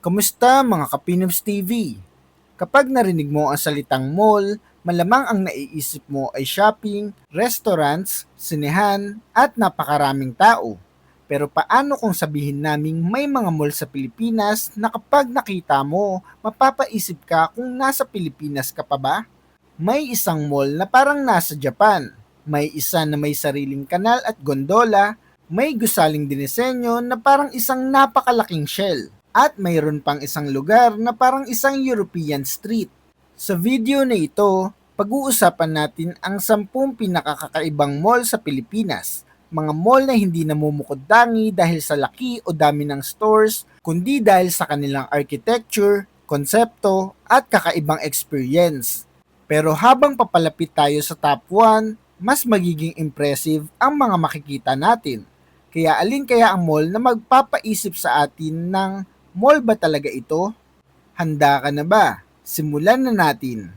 Kamusta mga Kapinoms TV? Kapag narinig mo ang salitang mall, malamang ang naiisip mo ay shopping, restaurants, sinehan, at napakaraming tao. Pero paano kung sabihin naming may mga mall sa Pilipinas na kapag nakita mo, mapapaisip ka kung nasa Pilipinas ka pa ba? May isang mall na parang nasa Japan. May isa na may sariling kanal at gondola. May gusaling dinisenyo na parang isang napakalaking shell. At mayroon pang isang lugar na parang isang European street. Sa video na ito, pag-uusapan natin ang 10 pinakakakaibang mall sa Pilipinas. Mga mall na hindi namumukod-tangi dahil sa laki o dami ng stores, kundi dahil sa kanilang architecture, konsepto, at kakaibang experience. Pero habang papalapit tayo sa top 1, mas magiging impressive ang mga makikita natin. Kaya alin kaya ang mall na magpapaisip sa atin ng mall ba talaga ito? Handa ka na ba? Simulan na natin.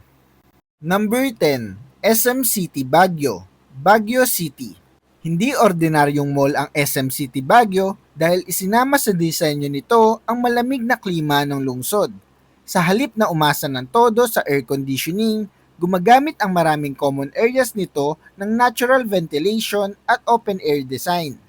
Number 10, SM City Baguio, Baguio City. Hindi ordinaryong mall ang SM City Baguio dahil isinama sa disenyo nito ang malamig na klima ng lungsod. Sa halip na umasa ng todo sa air conditioning, gumagamit ang maraming common areas nito ng natural ventilation at open air design.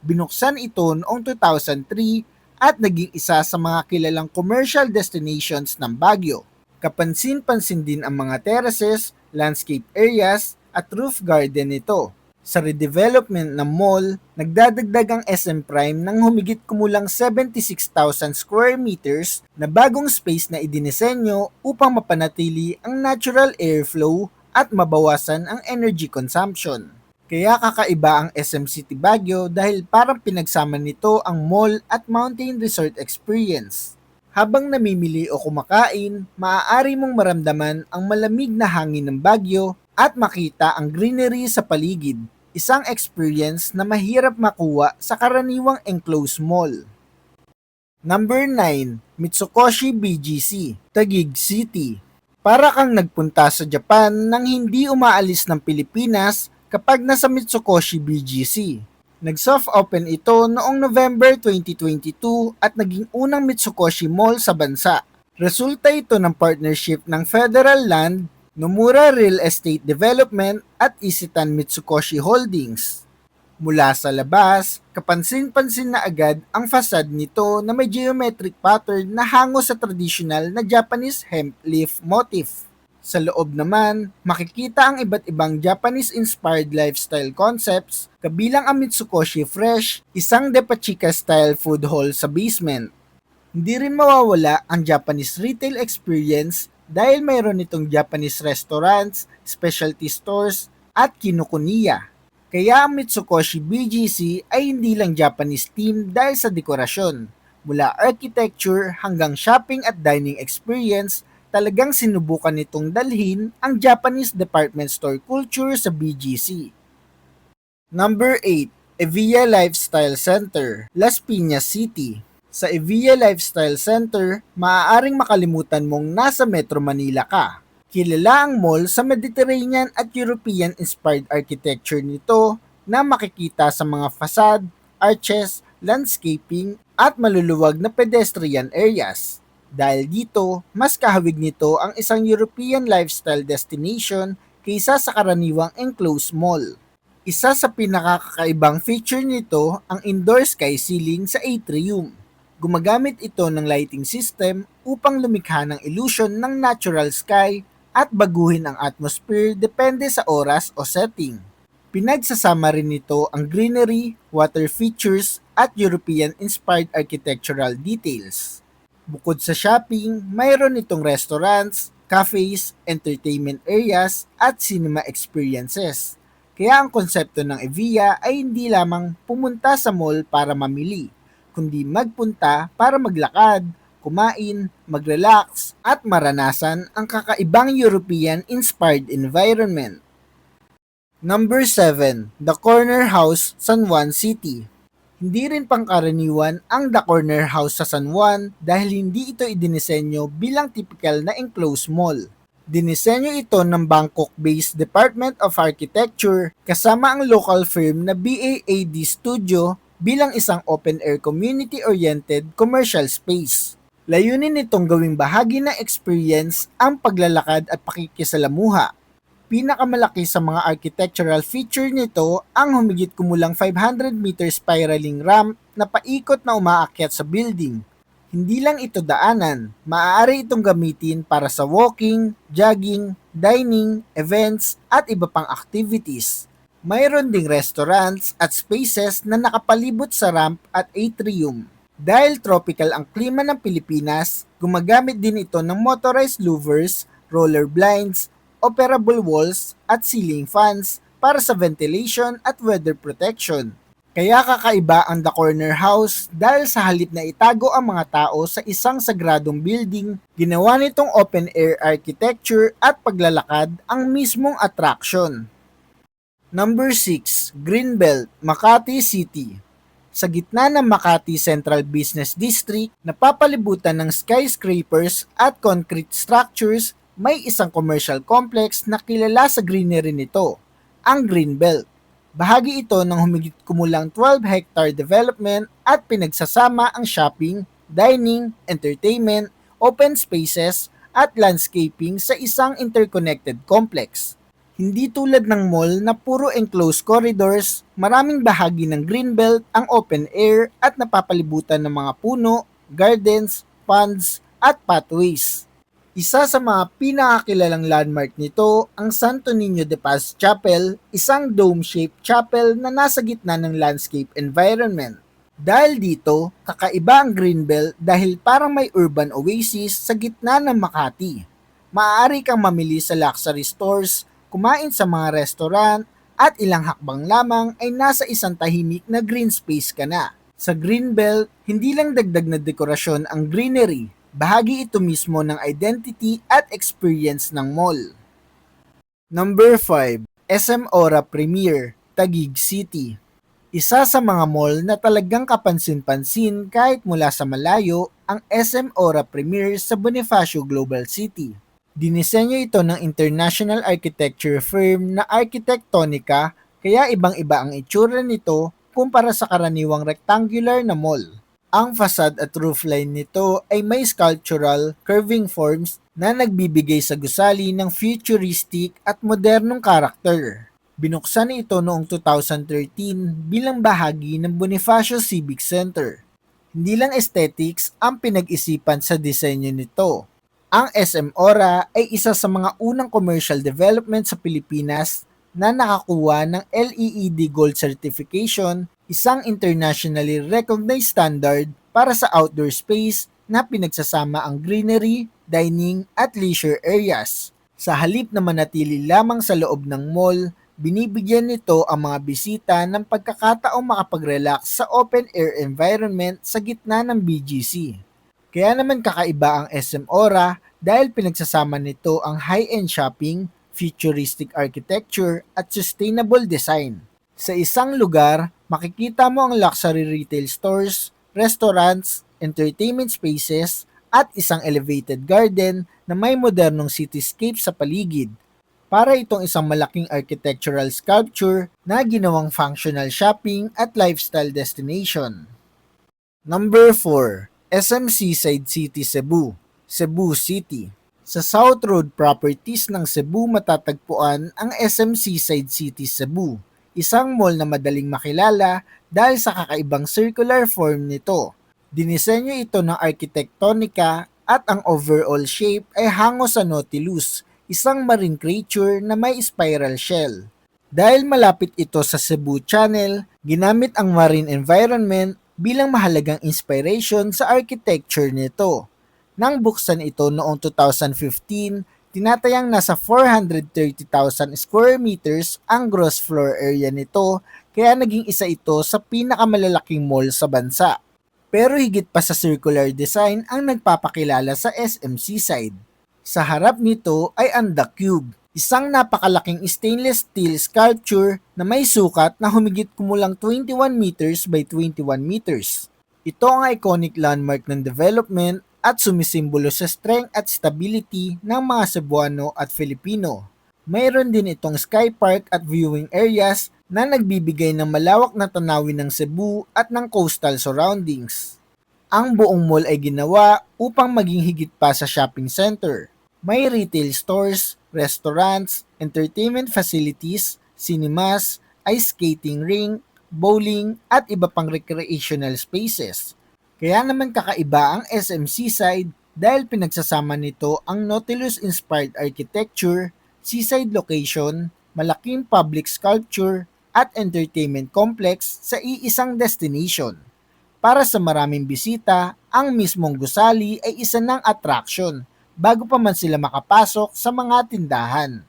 Binuksan ito noong 2003 at naging isa sa mga kilalang commercial destinations ng Baguio. Kapansin-pansin din ang mga terraces, landscape areas at roof garden nito. Sa redevelopment ng mall, nagdadagdag ang SM Prime ng humigit kumulang 76,000 square meters na bagong space na idinisenyo upang mapanatili ang natural airflow at mabawasan ang energy consumption. Kaya kakaiba ang SM City Baguio dahil parang pinagsama nito ang mall at mountain resort experience. Habang namimili o kumakain, maaari mong maramdaman ang malamig na hangin ng Baguio at makita ang greenery sa paligid, isang experience na mahirap makuha sa karaniwang enclosed mall. Number 9, Mitsukoshi BGC, Taguig City. Para kang nagpunta sa Japan nang hindi umaalis ng Pilipinas kapag nasa Mitsukoshi BGC. Nag-soft open ito noong November 2022 at naging unang Mitsukoshi Mall sa bansa. Resulta ito ng partnership ng Federal Land, Nomura Real Estate Development at Isitan Mitsukoshi Holdings. Mula sa labas, kapansin-pansin na agad ang facade nito na may geometric pattern na hango sa traditional na Japanese hemp leaf motif. Sa loob naman, makikita ang iba't ibang Japanese-inspired lifestyle concepts, kabilang ang Mitsukoshi Fresh, isang Depachika-style food hall sa basement. Hindi rin mawawala ang Japanese retail experience dahil mayroon itong Japanese restaurants, specialty stores, at kinokuniya. Kaya ang Mitsukoshi BGC ay hindi lang Japanese theme dahil sa dekorasyon. Mula architecture hanggang shopping at dining experience, talagang sinubukan nitong dalhin ang Japanese department store culture sa BGC. Number 8, Evia Lifestyle Center, Las Piñas City. Sa Evia Lifestyle Center, maaaring makalimutan mong nasa Metro Manila ka. Kilala ang mall sa Mediterranean at European-inspired architecture nito na makikita sa mga facade, arches, landscaping at maluluwag na pedestrian areas. Dahil dito, mas kahawig nito ang isang European lifestyle destination kaysa sa karaniwang enclosed mall. Isa sa pinakakakaibang feature nito ang indoor sky ceiling sa atrium. Gumagamit ito ng lighting system upang lumikha ng illusion ng natural sky at baguhin ang atmosphere depende sa oras o setting. Pinagsasama rin nito ang greenery, water features at European-inspired architectural details. Bukod sa shopping, mayroon itong restaurants, cafes, entertainment areas, at cinema experiences. Kaya ang konsepto ng Evia ay hindi lamang pumunta sa mall para mamili, kundi magpunta para maglakad, kumain, mag-relax, at maranasan ang kakaibang European-inspired environment. Number 7, The Corner House, San Juan City. Hindi rin pangkaraniwan ang The Corner House sa San Juan dahil hindi ito idinisenyo bilang typical na enclosed mall. Dinisenyo ito ng Bangkok-based Department of Architecture kasama ang local firm na BAAD Studio bilang isang open-air community-oriented commercial space. Layunin nitong gawing bahagi ng experience ang paglalakad at pakikisalamuha. Pinakamalaki sa mga architectural feature nito ang humigit kumulang 500-meter spiraling ramp na paikot na umaakyat sa building. Hindi lang ito daanan, maaari itong gamitin para sa walking, jogging, dining, events at iba pang activities. Mayroon ding restaurants at spaces na nakapalibot sa ramp at atrium. Dahil tropical ang klima ng Pilipinas, gumagamit din ito ng motorized louvers, roller blinds, operable walls at ceiling fans para sa ventilation at weather protection. Kaya kakaiba ang The Corner House dahil sa halip na itago ang mga tao sa isang sagradong building, ginawa nitong open-air architecture at paglalakad ang mismong attraction. Number 6. Greenbelt, Makati City. Sa gitna ng Makati Central Business District, napapalibutan ng skyscrapers at concrete structures, may isang commercial complex na kilala sa greenery nito, ang Greenbelt. Bahagi ito ng humigit kumulang 12-hectare development at pinagsasama ang shopping, dining, entertainment, open spaces, at landscaping sa isang interconnected complex. Hindi tulad ng mall na puro enclosed corridors, maraming bahagi ng Greenbelt ang open air at napapalibutan ng mga puno, gardens, ponds, at pathways. Isa sa mga pinakakilalang landmark nito ang Santo Niño de Paz Chapel, isang dome-shaped chapel na nasa gitna ng landscape environment. Dahil dito, kakaiba ang Greenbelt dahil parang may urban oasis sa gitna ng Makati. Maaari kang mamili sa luxury stores, kumain sa mga restaurant, at ilang hakbang lamang ay nasa isang tahimik na green space ka na. Sa Greenbelt, hindi lang dagdag na dekorasyon ang greenery, bahagi ito mismo ng identity at experience ng mall. Number 5. SM Aura Premier, Taguig City. Isa sa mga mall na talagang kapansin-pansin kahit mula sa malayo ang SM Aura Premier sa Bonifacio Global City. Dinisenyo ito ng international architecture firm na Arquitectonica kaya ibang-iba ang itsura nito kumpara sa karaniwang rectangular na mall. Ang facade at roofline nito ay may sculptural, curving forms na nagbibigay sa gusali ng futuristic at modernong karakter. Binuksan ito noong 2013 bilang bahagi ng Bonifacio Civic Center. Hindi lang aesthetics ang pinag-isipan sa disenyo nito. Ang SM Aura ay isa sa mga unang commercial development sa Pilipinas na nakakuha ng LEED Gold Certification, isang internationally recognized standard para sa outdoor space na pinagsasama ang greenery, dining at leisure areas. Sa halip na manatili lamang sa loob ng mall, binibigyan nito ang mga bisita ng pagkakataong makapag-relax sa open-air environment sa gitna ng BGC. Kaya naman kakaiba ang SM Aura dahil pinagsasama nito ang high-end shopping, futuristic architecture at sustainable design. Sa isang lugar, makikita mo ang luxury retail stores, restaurants, entertainment spaces, at isang elevated garden na may modernong cityscape sa paligid. Para itong isang malaking architectural sculpture na ginawang functional shopping at lifestyle destination. Number 4. SM Seaside City Cebu, Cebu City. Sa South Road Properties ng Cebu matatagpuan ang SM Seaside City Cebu, isang mall na madaling makilala dahil sa kakaibang circular form nito. Dinisenyo ito ng Arquitectonica at ang overall shape ay hango sa Nautilus, isang marine creature na may spiral shell. Dahil malapit ito sa Cebu Channel, ginamit ang marine environment bilang mahalagang inspiration sa architecture nito. Nang buksan ito noong 2015, tinatayang nasa 430,000 square meters ang gross floor area nito kaya naging isa ito sa pinakamalalaking mall sa bansa. Pero higit pa sa circular design ang nagpapakilala sa SM Seaside. Sa harap nito ay ang The Cube, isang napakalaking stainless steel sculpture na may sukat na humigit kumulang 21 meters by 21 meters. Ito ang iconic landmark ng development at sumisimbolo sa strength at stability ng mga Cebuano at Filipino. Mayroon din itong sky park at viewing areas na nagbibigay ng malawak na tanawin ng Cebu at ng coastal surroundings. Ang buong mall ay ginawa upang maging higit pa sa shopping center. May retail stores, restaurants, entertainment facilities, cinemas, ice skating rink, bowling at iba pang recreational spaces. Kaya naman kakaiba ang SM Seaside dahil pinagsasama nito ang Nautilus-inspired architecture, seaside location, malaking public sculpture, at entertainment complex sa iisang destination. Para sa maraming bisita, ang mismong gusali ay isa ng attraction bago pa man sila makapasok sa mga tindahan.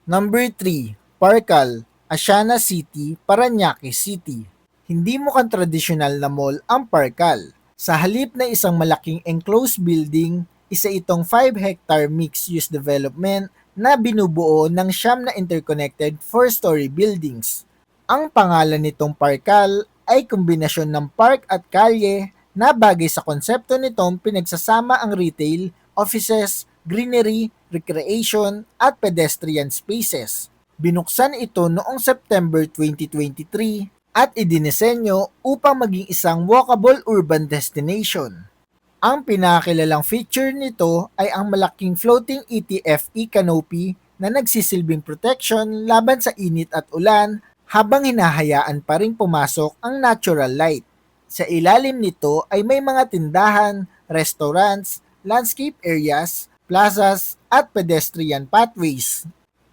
Number 3, Parcal, Asiana City, Parañaque City. Hindi mukhang tradisyonal na mall ang Parcal. Sa halip na isang malaking enclosed building, isa itong 5-hectare mixed-use development na binubuo ng siyam na interconnected 4-story buildings. Ang pangalan nitong Parcal ay kombinasyon ng park at kalye na bagay sa konsepto nitong pinagsasama ang retail, offices, greenery, recreation at pedestrian spaces. Binuksan ito noong September 2023 at idinisenyo upang maging isang walkable urban destination. Ang pinakakilalang feature nito ay ang malaking floating ETFE canopy na nagsisilbing protection laban sa init at ulan habang hinahayaan pa ring pumasok ang natural light. Sa ilalim nito ay may mga tindahan, restaurants, landscape areas, plazas at pedestrian pathways.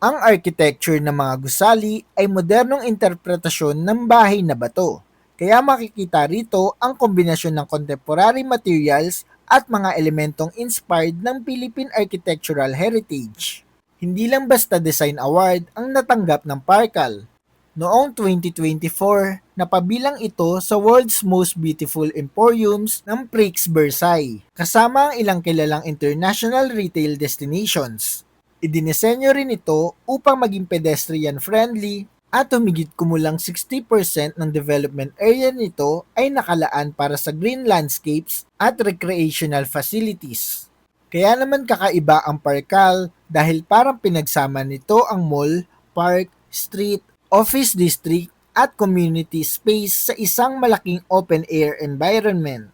Ang architecture ng mga gusali ay modernong interpretasyon ng bahay na bato. Kaya makikita rito ang kombinasyon ng contemporary materials at mga elementong inspired ng Philippine architectural heritage. Hindi lang basta design award ang natanggap ng Parcal. Noong 2024, napabilang ito sa World's Most Beautiful Emporiums ng Prix Versailles, kasama ang ilang kilalang international retail destinations. Idinisenyo rin ito upang maging pedestrian-friendly at humigit kumulang 60% ng development area nito ay nakalaan para sa green landscapes at recreational facilities. Kaya naman kakaiba ang Parcal dahil parang pinagsama nito ang mall, park, street, office district at community space sa isang malaking open-air environment.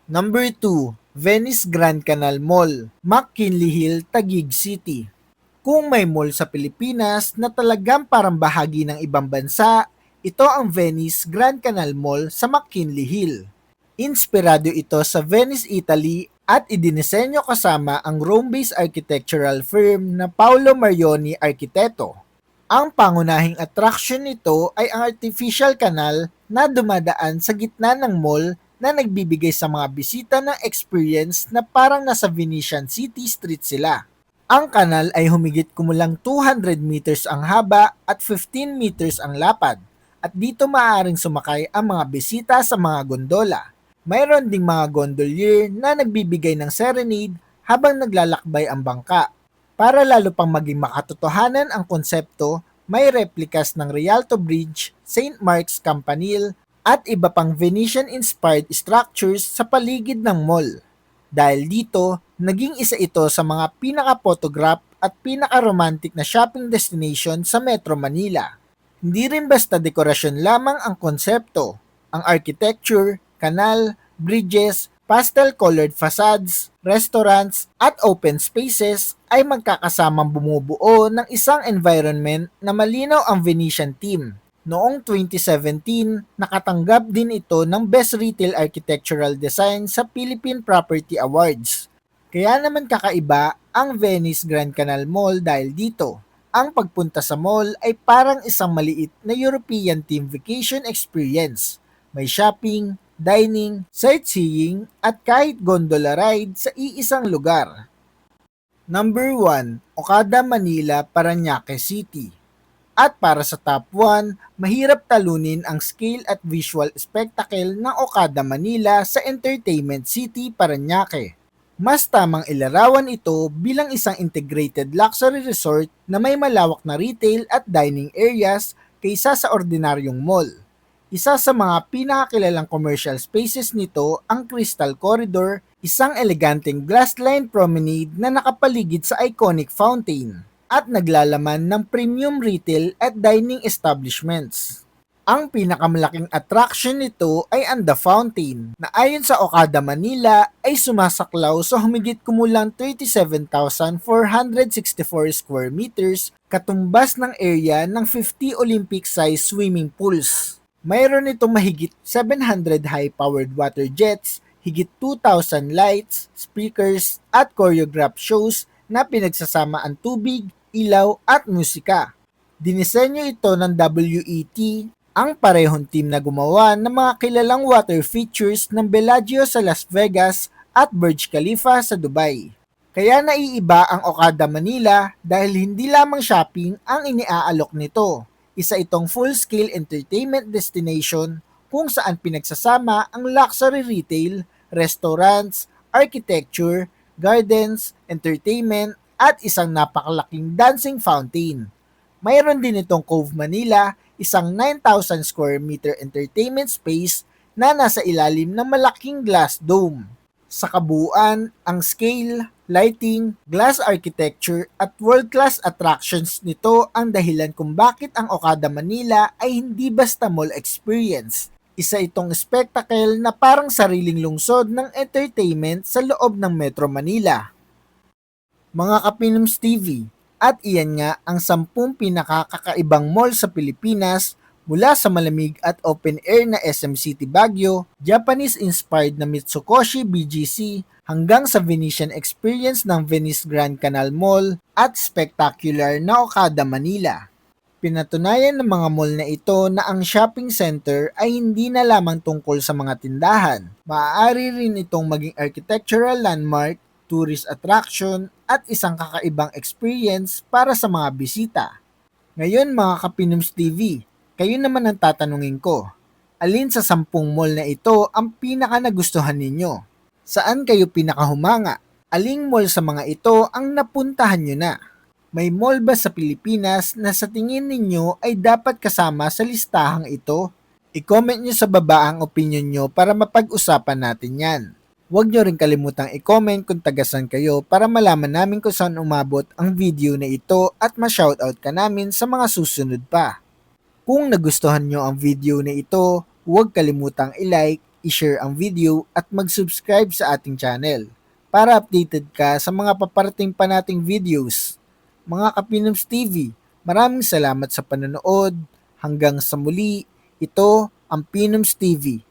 Number 2, Venice Grand Canal Mall, McKinley Hill, Taguig City. Kung may mall sa Pilipinas na talagang parang bahagi ng ibang bansa, ito ang Venice Grand Canal Mall sa McKinley Hill. Inspirado ito sa Venice, Italy at idinisenyo kasama ang Rome-based architectural firm na Paolo Marioni Arquiteto. Ang pangunahing attraction nito ay ang artificial canal na dumadaan sa gitna ng mall na nagbibigay sa mga bisita ng experience na parang nasa Venetian City Street sila. Ang kanal ay humigit kumulang 200 meters ang haba at 15 meters ang lapad at dito maaaring sumakay ang mga bisita sa mga gondola. Mayroon ding mga gondolier na nagbibigay ng serenade habang naglalakbay ang bangka. Para lalo pang maging makatotohanan ang konsepto, may replikas ng Rialto Bridge, St. Mark's Campanile, at iba pang Venetian-inspired structures sa paligid ng mall. Dahil dito, naging isa ito sa mga pinaka-photograph at pinaka-romantic na shopping destination sa Metro Manila. Hindi rin basta dekorasyon lamang ang konsepto. Ang architecture, kanal, bridges, pastel-colored facades, restaurants, at open spaces ay magkakasamang bumubuo ng isang environment na malinaw ang Venetian theme. Noong 2017, nakatanggap din ito ng Best Retail Architectural Design sa Philippine Property Awards. Kaya naman kakaiba ang Venice Grand Canal Mall dahil dito. Ang pagpunta sa mall ay parang isang maliit na European theme vacation experience. May shopping, dining, sightseeing, at kahit gondola ride sa iisang lugar. Number 1, Okada Manila, Parañaque City. At para sa top 1, mahirap talunin ang scale at visual spectacle ng Okada Manila sa Entertainment City, Parañaque. Mas tamang ilarawan ito bilang isang integrated luxury resort na may malawak na retail at dining areas kaysa sa ordinaryong mall. Isa sa mga pinakakilalang commercial spaces nito ang Crystal Corridor, isang eleganteng glass-lined promenade na nakapaligid sa iconic fountain at naglalaman ng premium retail at dining establishments. Ang pinakamalaking attraction nito ay ang The Fountain, na ayon sa Okada Manila ay sumasaklaw sa humigit kumulang 37,464 square meters, katumbas ng area ng 50 Olympic-sized swimming pools. Mayroon itong mahigit 700 high-powered water jets, higit 2,000 lights, speakers, at choreographed shows na pinagsasama ang tubig, ilaw, at musika. Dinisenyo ito ng WET, ang parehong team na gumawa ng mga kilalang water features ng Bellagio sa Las Vegas at Burj Khalifa sa Dubai. Kaya naiiba ang Okada Manila dahil hindi lamang shopping ang iniaalok nito. Isa itong full-scale entertainment destination kung saan pinagsasama ang luxury retail, restaurants, architecture, gardens, entertainment, at isang napakalaking dancing fountain. Mayroon din itong Cove Manila, isang 9,000 square meter entertainment space na nasa ilalim ng malaking glass dome. Sa kabuuan, ang scale, lighting, glass architecture at world-class attractions nito ang dahilan kung bakit ang Okada Manila ay hindi basta mall experience. Isa itong spectacle na parang sariling lungsod ng entertainment sa loob ng Metro Manila. Mga Kapinoms TV, at iyan nga ang 10 pinakakakaibang mall sa Pilipinas mula sa malamig at open-air na SM City Baguio, Japanese-inspired na Mitsukoshi BGC, hanggang sa Venetian experience ng Venice Grand Canal Mall at spectacular na Okada Manila. Pinatunayan ng mga mall na ito na ang shopping center ay hindi na lamang tungkol sa mga tindahan. Maaari rin itong maging architectural landmark, tourist attraction, at isang kakaibang experience para sa mga bisita. Ngayon mga Kapinoms TV, kayo naman ang tatanungin ko. Alin sa 10 mall na ito ang pinaka nagustuhan ninyo? Saan kayo pinakahumanga? Aling mall sa mga ito ang napuntahan nyo na? May mall ba sa Pilipinas na sa tingin ninyo ay dapat kasama sa listahang ito? I-comment nyo sa baba ang opinion nyo para mapag-usapan natin yan. Huwag nyo rin kalimutang i-comment kung tagasan kayo para malaman namin kung saan umabot ang video na ito at ma-shoutout ka namin sa mga susunod pa. Kung nagustuhan nyo ang video na ito, huwag kalimutang i-like, i-share ang video at mag-subscribe sa ating channel para updated ka sa mga paparating pa nating videos. Mga Kapinoms TV, maraming salamat sa panonood. Hanggang sa muli, ito ang Pinoms TV.